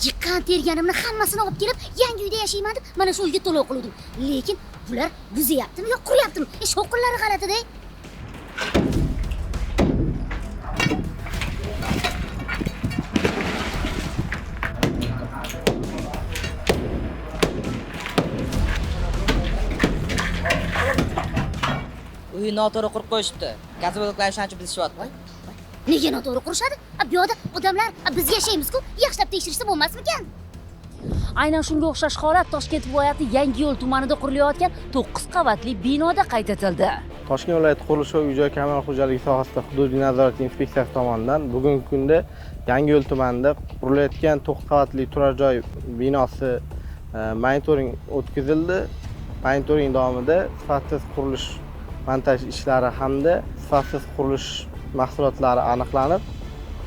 Yiqqan terganimni hammasini olib kelib, yangi uyda yashayman deb mana shu uyga to'lov qildim. Lekin bular buzyaptimi yo quryaptimi? Shovqinlari g'alati-da. Uy noto'g'ri qurib qo'yishibdi. Gazboloklar ishonchi bizishyapti. Nega noto'g'ri qurishadi? Bu yerda odamlar biz yashaymiz-ku, yaxshilab tekshirsa bo'lmasmikan? Aynan shunga o'xshash holat Toshkent viloyati Yangiyo'l tumanida qurilayotgan 9 qavatli binoda qayd etildi. Toshkent viloyati qurilish va uy-joy kommunal xo'jaligi sohasida hududiy nazorat inspeksiyasi tomonidan bugungi kunda Yangiyo'l tumanida qurilayotgan 9 qavatli turar joy binosi monitoring o'tkazildi. Monitoring davomida sifatsiz qurilish montaj ishlari hamda sifatsiz qurilish mahsulotlari aniqlanib,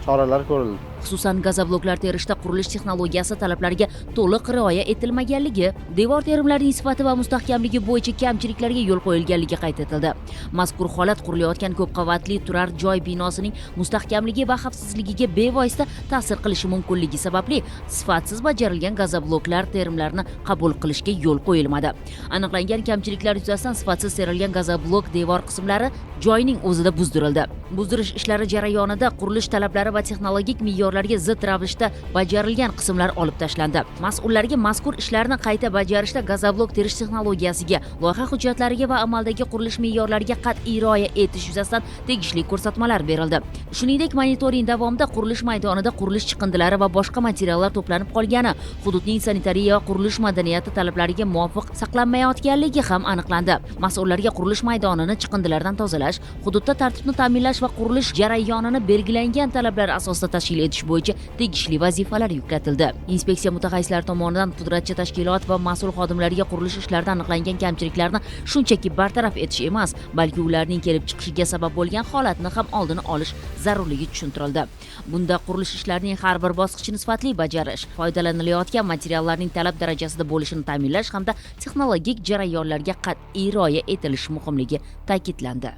choralar ko'rildi. Xususan, gazobloklar terishda qurilish texnologiyasi talablariga to'liq rioya etilmaganligi, devor terimlarining sifati va mustahkamligi bo'yicha kamchiliklarga yo'l qo'yilganligi qayd etildi. Mazkur holat qurilayotgan ko'p qavatli turar joy binosining mustahkamligi va xavfsizligiga bevosita ta'sir qilishi mumkinligi sababli sifatsiz bajarilgan gazobloklar terimlarini qabul qilishga yo'l qo'yilmadi. Aniqlangan kamchiliklar yuzasidan sifatsiz terilgan gazoblok devor qismlari joyning o'zida buzdirildi. Buzdirish ishlari jarayonida qurilish talablari va texnologik me'yorlarga zid ravishda bajarilgan qismlar olib tashlandi. Mas'ullarga mazkur ishlarni qayta bajarishda gazoblok terish texnologiyasiga, loyiha hujjatlariga va amaldagi qurilish me'yorlariga qat'iy rioya etish yuzasidan tegishli ko'rsatmalar berildi. Shuningdek, monitoring davomida qurilish maydonida qurilish chiqindilari va boshqa materiallar to'planib qolgani, hududning sanitariya va qurilish madaniyati talablariga muvofiq saqlanmayotganligi ham aniqlandi. Mas'ullarga qurilish maydonini chiqindilardan tozalash, hududda tartibni ta'minlash va qurilish jarayonini belgilangan talablar asosida tashkil etish bo'yicha tegishli vazifalar yuklatildi. Inspeksiya mutaxassislari tomonidan pudratchi tashkilot va mas'ul xodimlarga qurilish ishlarida aniqlangan kamchiliklarni shunchaki bartaraf etish emas, balki ularning kelib chiqishiga sabab bo'lgan holatni ham oldini olish zarurligi tushuntirildi. Bunda qurilish ishlarining har bir bosqichini sifatli bajarish, foydalanilayotgan materiallarning talab darajasida bo'lishini ta'minlash hamda texnologik jarayonlarga qat'iy rioya etilishi muhimligi ta'kidlandi.